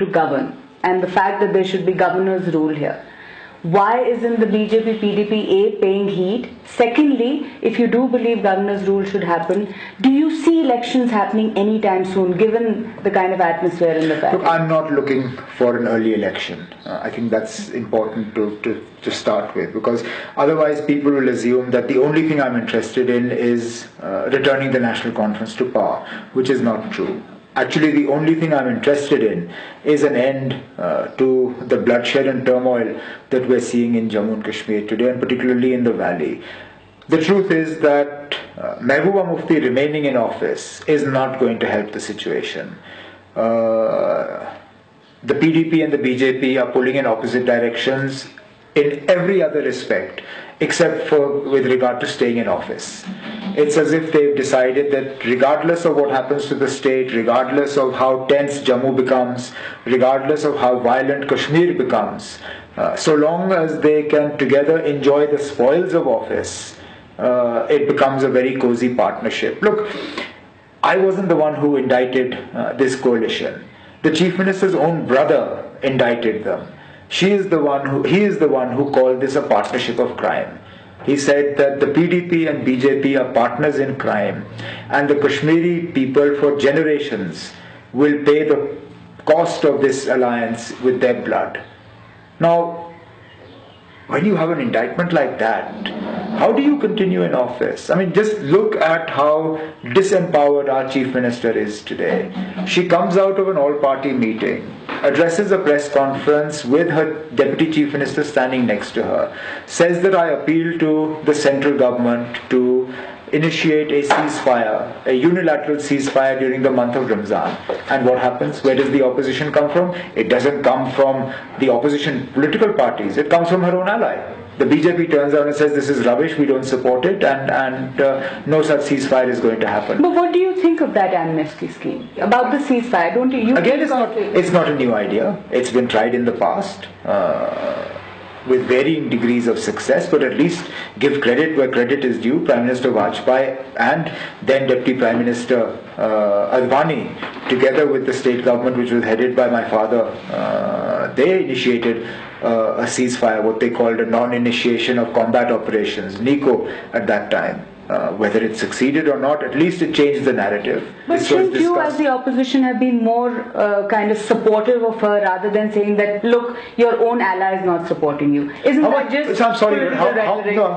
to govern and the fact that there should be governor's rule here. Why isn't the BJP PDP paying heed? Secondly, if you do believe governor's rule should happen, do you see elections happening anytime soon, given the kind of atmosphere in the party? Look, I'm not looking for an early election. I think that's important to start with, because otherwise people will assume that the only thing I'm interested in is returning the National Conference to power, which is not true. Actually, the only thing I'm interested in is an end to the bloodshed and turmoil that we're seeing in Jammu and Kashmir today, and particularly in the valley. The truth is that Mehbooba Mufti remaining in office is not going to help the situation. The PDP and the BJP are pulling in opposite directions in every other respect, except for with regard to staying in office. It's as if they've decided that regardless of what happens to the state, regardless of how tense Jammu becomes, regardless of how violent Kashmir becomes, so long as they can together enjoy the spoils of office, it becomes a very cozy partnership. Look, I wasn't the one who indicted this coalition. The Chief Minister's own brother indicted them. He is the one who called this a partnership of crime. He said that the PDP and BJP are partners in crime, and the Kashmiri people for generations will pay the cost of this alliance with their blood. Now, when you have an indictment like that, how do you continue in office? I mean, just look at how disempowered our Chief Minister is today. She comes out of an all-party meeting, addresses a press conference with her Deputy Chief Minister standing next to her, says that I appeal to the central government to initiate a ceasefire, a unilateral ceasefire during the month of Ramzan. And what happens? Where does the opposition come from? It doesn't come from the opposition political parties. It comes from her own ally. The BJP turns out and says this is rubbish, we don't support it, and no such ceasefire is going to happen. But what do you think of that amnesty scheme? About the ceasefire, don't you? Again, it's not a new idea. It's been tried in the past with varying degrees of success, but at least give credit where credit is due. Prime Minister Vajpayee and then Deputy Prime Minister Advani, together with the state government which was headed by my father, they initiated a ceasefire, what they called a non-initiation of combat operations, NICO, at that time. Whether it succeeded or not, at least it changed the narrative. But shouldn't you as the opposition have been more kind of supportive of her rather than saying that, look, your own ally is not supporting you? Isn't that just I'm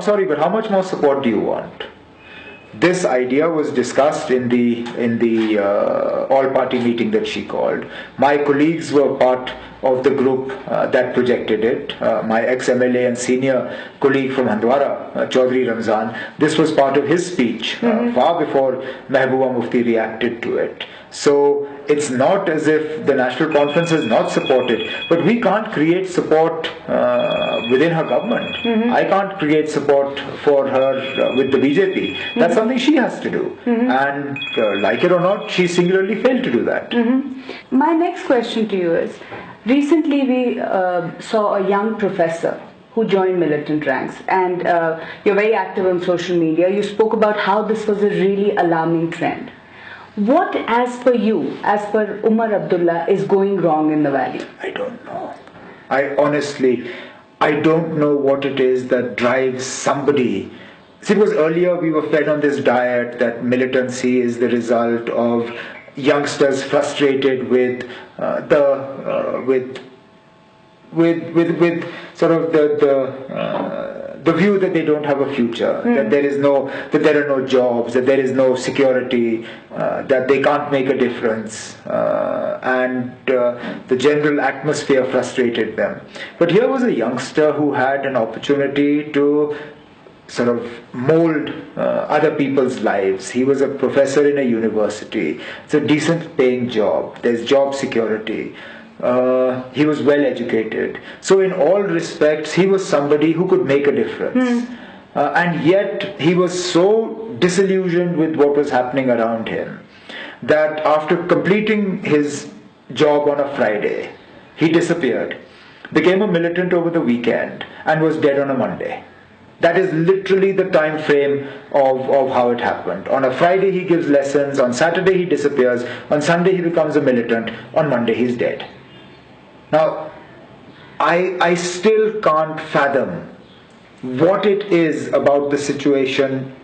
sorry, but how much more support do you want? This idea was discussed in the all-party meeting that she called. My colleagues were part of the group that projected it. My ex-MLA and senior colleague from Handwara, Chaudhry Ramzan, this was part of his speech far before Mehbooba Mufti reacted to it. So it's not as if the National Conference is not supported, but we can't create support within her government. I can't create support for her with the BJP. That's something she has to do. And like it or not, she singularly failed to do that. My next question to you is, recently we saw a young professor who joined militant ranks, and you're very active on social media. You spoke about how this was a really alarming trend. What, as per you, as per Umar Abdullah, is going wrong in the valley? I don't know. I don't know what it is that drives somebody. See, it was earlier we were fed on this diet that militancy is the result of youngsters frustrated with sort of the view that they don't have a future, that there are no jobs, that there is no security, that they can't make a difference, and the general atmosphere frustrated them. But here was a youngster who had an opportunity to sort of mold other people's lives. He was a professor in a university. It's a decent paying job. There's job security. He was well educated. So in all respects, he was somebody who could make a difference. And yet he was so disillusioned with what was happening around him that after completing his job on a Friday, he disappeared, became a militant over the weekend, and was dead on a Monday. That is literally the time frame of how it happened. On a Friday he gives lessons, on Saturday he disappears, on Sunday he becomes a militant, on Monday he's dead. Now, I still can't fathom what it is about the situation.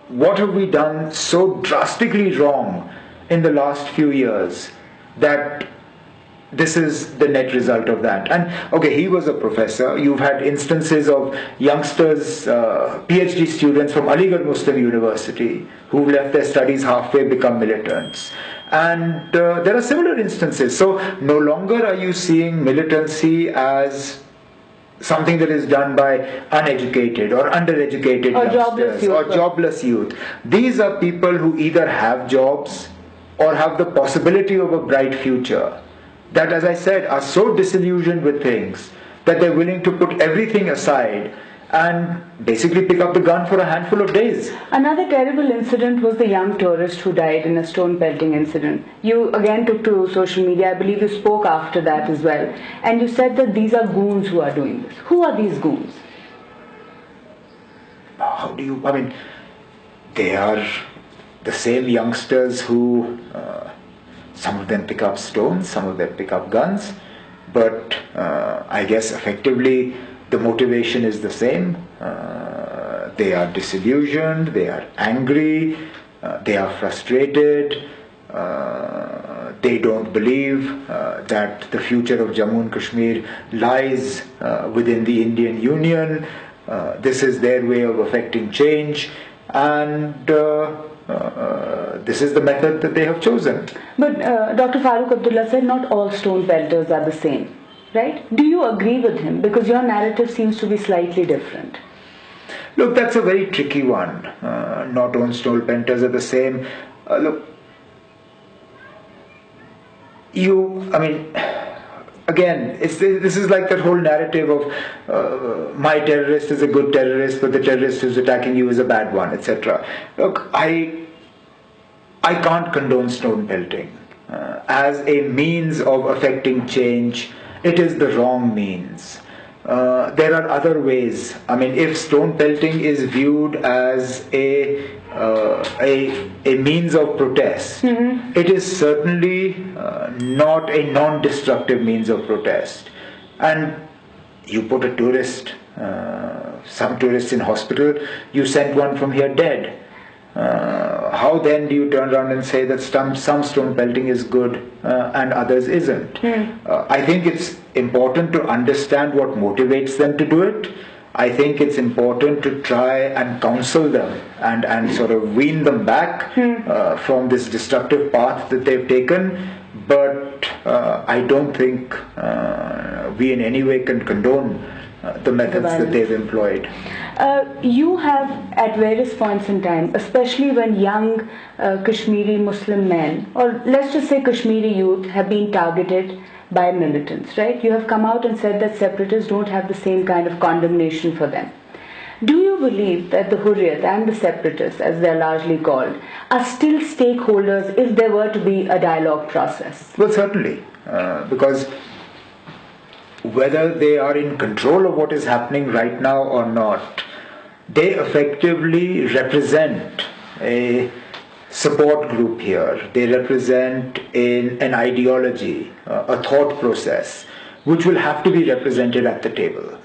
What have we done so drastically wrong in the last few years that this is the net result of that? And okay, he was a professor. You've had instances of youngsters, PhD students from Aligarh Muslim University who've left their studies halfway, become militants. And there are similar instances. So no longer are you seeing militancy as something that is done by uneducated or undereducated youngsters or jobless youth. These are people who either have jobs or have the possibility of a bright future, that, as I said, are so disillusioned with things that they're willing to put everything aside and basically pick up the gun for a handful of days. Another terrible incident was the young tourist who died in a stone pelting incident. You again took to social media, I believe you spoke after that as well, and you said that these are goons who are doing this. Who are these goons? They are the same youngsters who, some of them pick up stones, some of them pick up guns, but I guess effectively the motivation is the same. They are disillusioned, they are angry, they are frustrated, they don't believe that the future of Jammu and Kashmir lies within the Indian Union. This is their way of affecting change, and this is the method that they have chosen. But Dr. Farooq Abdullah said not all stone pelters are the same. Right? Do you agree with him? Because your narrative seems to be slightly different. Look, that's a very tricky one. Not all stone pelters are the same. Again, this is like that whole narrative of my terrorist is a good terrorist, but the terrorist who's attacking you is a bad one, etc. Look, I can't condone stone pelting as a means of affecting change. It is the wrong means. There are other ways. If stone pelting is viewed as a means of protest, it is certainly not a non-destructive means of protest. And you put a tourist, some tourists in hospital, you sent one from here dead. How then do you turn around and say that some stone pelting is good and others isn't? I think it's important to understand what motivates them to do it. I think it's important to try and counsel them and sort of wean them back from this destructive path that they've taken. But I don't think we in any way can condone the methods that they've employed. You have at various points in time, especially when young Kashmiri Muslim men, or let's just say Kashmiri youth, have been targeted by militants, right? You have come out and said that separatists don't have the same kind of condemnation for them. Do you believe that the Hurriyat and the separatists, as they're largely called, are still stakeholders if there were to be a dialogue process? Well, certainly, because whether they are in control of what is happening right now or not, they effectively represent a support group here. They represent an ideology, a thought process, which will have to be represented at the table.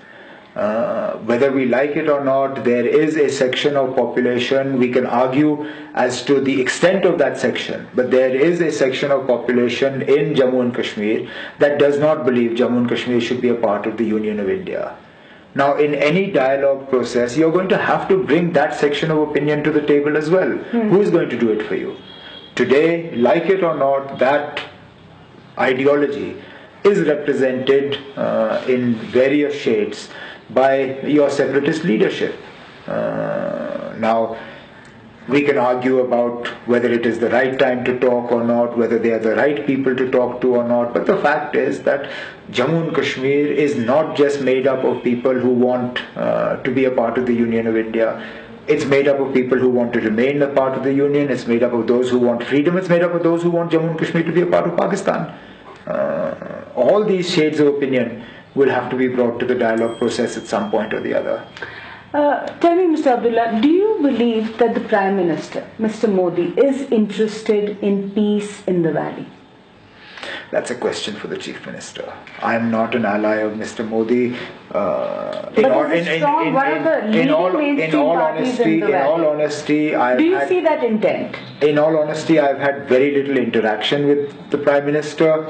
Whether we like it or not, there is a section of population, we can argue as to the extent of that section, but there is a section of population in Jammu and Kashmir that does not believe Jammu and Kashmir should be a part of the Union of India. Now, in any dialogue process, you're going to have to bring that section of opinion to the table as well. Who is going to do it for you? Today, like it or not, that ideology is represented in various shades by your separatist leadership. Now, we can argue about whether it is the right time to talk or not, whether they are the right people to talk to or not, but the fact is that Jammu and Kashmir is not just made up of people who want to be a part of the Union of India. It's made up of people who want to remain a part of the Union, it's made up of those who want freedom, it's made up of those who want Jammu and Kashmir to be a part of Pakistan. All these shades of opinion will have to be brought to the dialogue process at some point or the other. Tell me, Mr. Abdullah, do you believe that the Prime Minister, Mr. Modi, is interested in peace in the valley? that's a question for the Chief Minister. I am not an ally of Mr. Modi. In all honesty, intent? In all honesty, I've had very little interaction with the Prime Minister.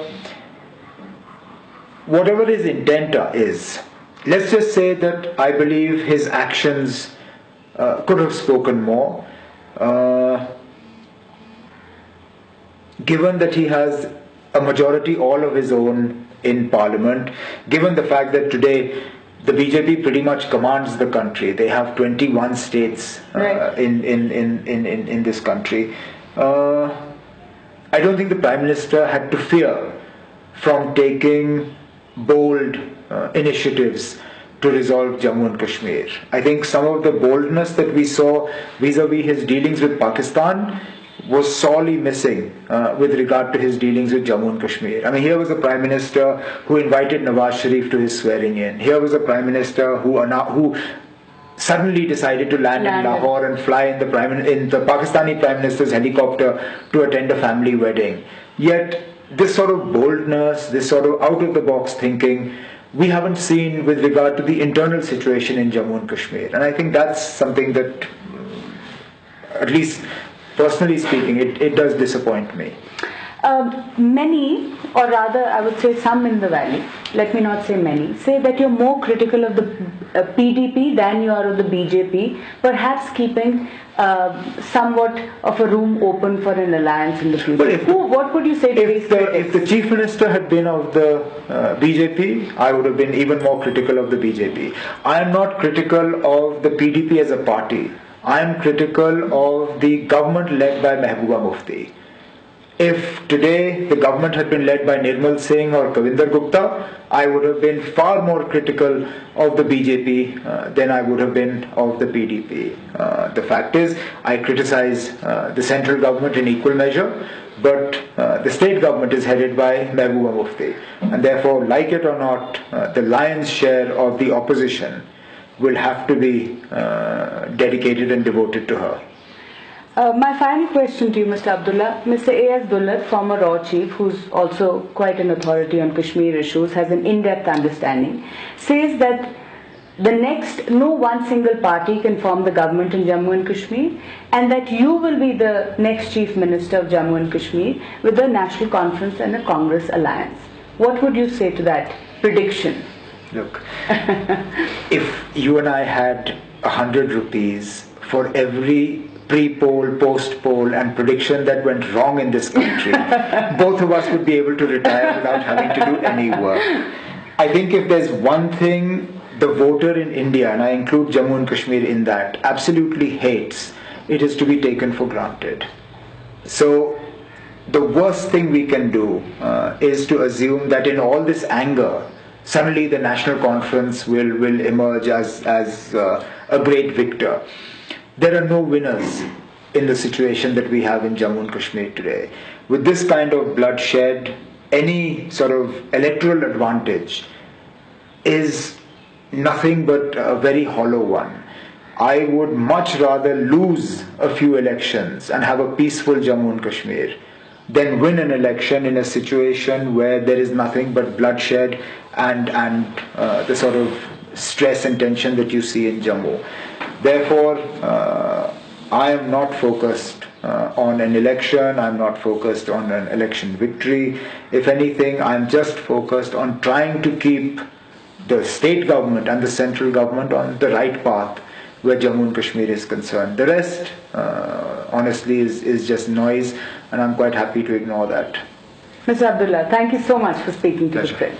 Whatever his intent is, let's just say that I believe his actions could have spoken more. Given that he has a majority all of his own in Parliament, given the fact that today the BJP pretty much commands the country, they have 21 states in this country. I don't think the Prime Minister had to fear from taking bold initiatives to resolve Jammu and Kashmir. I think some of the boldness that we saw vis-a-vis his dealings with Pakistan was sorely missing with regard to his dealings with Jammu and Kashmir. I mean, here was a Prime Minister who invited Nawaz Sharif to his swearing in. Here was a Prime Minister who suddenly decided to land in Lahore and fly in the Pakistani Prime Minister's helicopter to attend a family wedding. Yet, this sort of boldness, this sort of out-of-the-box thinking, we haven't seen with regard to the internal situation in Jammu and Kashmir. And I think that's something that, at least personally speaking, it does disappoint me. Many, or rather I would say some in the valley, let me not say many, say that you're more critical of the PDP than you are of the BJP, perhaps keeping somewhat of a room open for an alliance in the future. What would you say to these critics? If the Chief Minister had been of the BJP, I would have been even more critical of the BJP. I am not critical of the PDP as a party. I am critical of the government led by Mehbooba Mufti. If today the government had been led by Nirmal Singh or Kavinder Gupta, I would have been far more critical of the BJP than I would have been of the PDP. The fact is, I criticize the central government in equal measure, but the state government is headed by Mehbooba Mufti. And therefore, like it or not, the lion's share of the opposition will have to be dedicated and devoted to her. My final question to you, Mr. Abdullah. Mr. A.S. Dulat, former RAW chief, who's also quite an authority on Kashmir issues, has an in-depth understanding, says that no one single party can form the government in Jammu and Kashmir, and that you will be the next chief minister of Jammu and Kashmir with a national conference and a Congress alliance. What would you say to that prediction? Look, if you and I had 100 rupees for every pre-poll, post-poll and prediction that went wrong in this country, both of us would be able to retire without having to do any work. I think if there's one thing the voter in India, and I include Jammu and Kashmir in that, absolutely hates, it is to be taken for granted. So the worst thing we can do is to assume that in all this anger, suddenly the National Conference will emerge as a great victor. There are no winners in the situation that we have in Jammu and Kashmir today. With this kind of bloodshed, any sort of electoral advantage is nothing but a very hollow one. I would much rather lose a few elections and have a peaceful Jammu and Kashmir than win an election in a situation where there is nothing but bloodshed and the sort of stress and tension that you see in Jammu. Therefore, I am not focused on an election, I'm not focused on an election victory. If anything, I'm just focused on trying to keep the state government and the central government on the right path where Jammu and Kashmir is concerned. The rest, honestly, is just noise, and I'm quite happy to ignore that. Mr. Abdullah, thank you so much for speaking to the print.